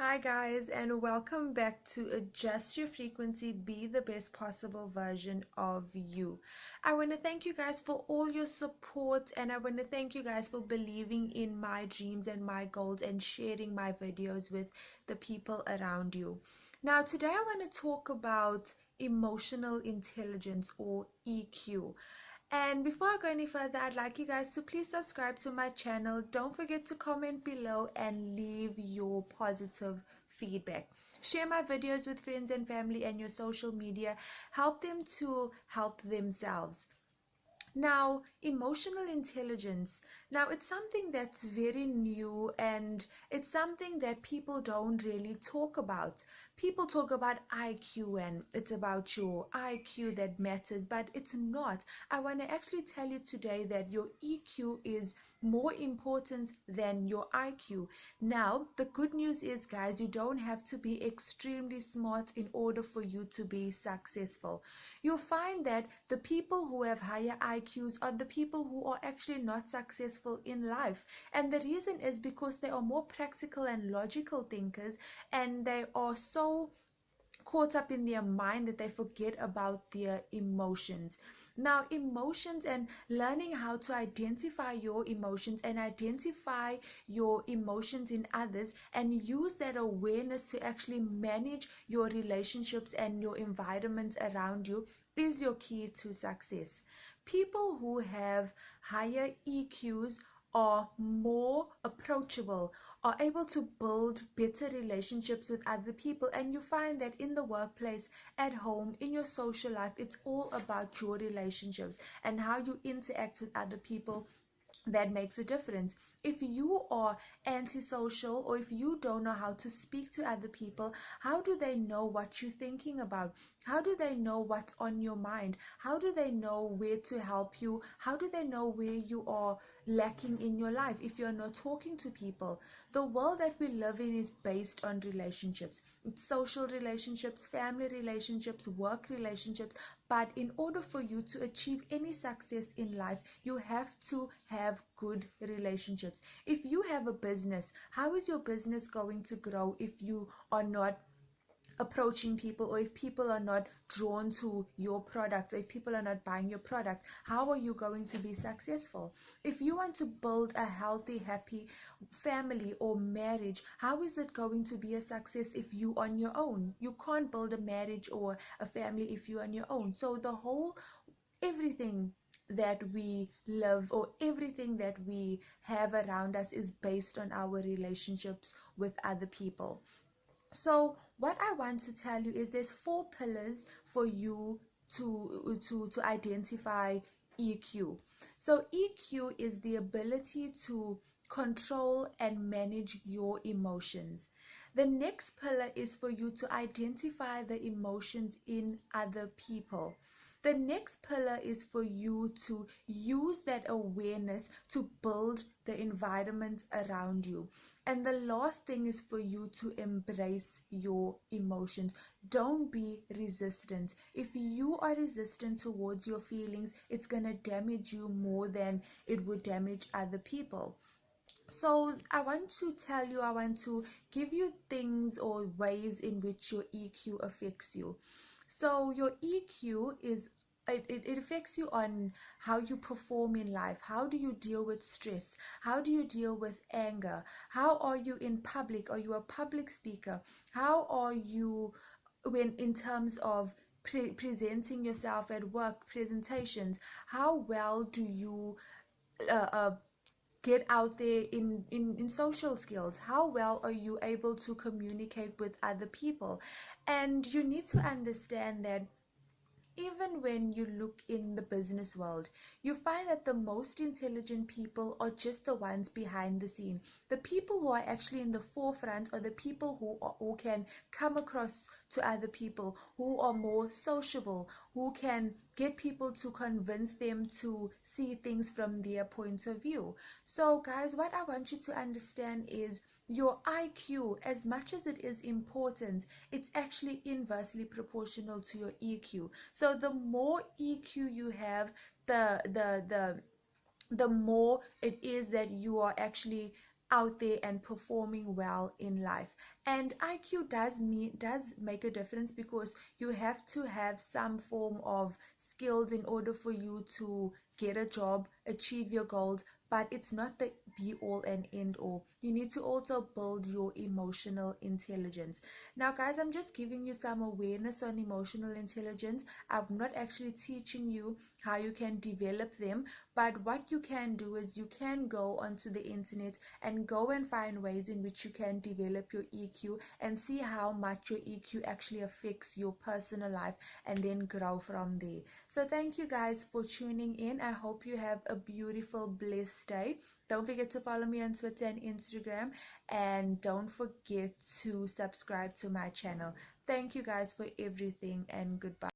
Hi guys, and welcome back to Adjust Your Frequency, Be the Best Possible Version of You. I want to thank you guys for all your support, and I want to thank you guys for believing in my dreams and my goals and sharing my videos with the people around you. Now today I want to talk about emotional intelligence, or EQ. And before I go any further, I'd like you guys to please subscribe to my channel. Don't forget to comment below and leave your positive feedback. Share my videos with friends and family and your social media. Help them to help themselves. Now, emotional intelligence. Now, it's something that's very new, and it's something that people don't really talk about. People talk about IQ and it's about your IQ that matters, but it's not. I want to actually tell you today that your EQ is more important than your IQ. Now, the good news is, guys, you don't have to be extremely smart in order for you to be successful. You'll find that the people who have higher IQs are the people who are actually not successful in life. And the reason is because they are more practical and logical thinkers, and they are so caught up in their mind that they forget about their emotions. Now, emotions and learning how to identify your emotions and identify your emotions in others and use that awareness to actually manage your relationships and your environment around you is your key to success. People who have higher EQs are more approachable, are able to build better relationships with other people, and you find that in the workplace, at home, in your social life, it's all about your relationships and how you interact with other people. That makes a difference. If you are antisocial, or if you don't know how to speak to other people, how do they know what you're thinking about? How do they know what's on your mind? How do they know where to help you? How do they know where you are lacking in your life if you're not talking to people? The world that we live in is based on relationships. It's social relationships, family relationships, work relationships. But in order for you to achieve any success in life, you have to have good relationships. If you have a business, how is your business going to grow if you are not approaching people, or if people are not drawn to your product, or if people are not buying your product? How are you going to be successful? If you want to build a healthy, happy family or marriage, how is it going to be a success if you on your own? You can't build a marriage or a family if you're on your own. So the whole everything that we love, or everything that we have around us, is based on our relationships with other people. So what I want to tell you is there's 4 pillars for you to identify EQ. So EQ is the ability to control and manage your emotions. The next pillar is for you to identify the emotions in other people. The next pillar is for you to use that awareness to build the environment around you. And the last thing is for you to embrace your emotions. Don't be resistant. If you are resistant towards your feelings, it's going to damage you more than it would damage other people. So I want to give you things or ways in which your EQ affects you. So your EQ is it affects you on how you perform in life. How do you deal with stress? How do you deal with anger? How are you in public? Are you a public speaker? How are you when in terms of presenting yourself at work, presentations? How well do you get out there in social skills? How well are you able to communicate with other people? And you need to understand that even when you look in the business world, you find that the most intelligent people are just the ones behind the scene. The people who are actually in the forefront are the people who can come across to other people, who are more sociable, who can get people to convince them to see things from their point of view. So guys, what I want you to understand is your IQ, as much as it is important, it's actually inversely proportional to your EQ. So the more EQ you have, the more it is that you are actually out there and performing well in life. And IQ does make a difference, because you have to have some form of skills in order for you to get a job, achieve your goals, but it's not the be all and end all. You need to also build your emotional intelligence. Now guys, I'm just giving you some awareness on emotional intelligence. I'm not actually teaching you how you can develop them, but what you can do is you can go onto the internet and go and find ways in which you can develop your EQ and see how much your EQ actually affects your personal life, and then grow from there. So thank you guys for tuning in. I hope you have a beautiful, blessed day. Don't forget to follow me on Twitter and Instagram, and don't forget to subscribe to my channel. Thank you guys for everything, and goodbye.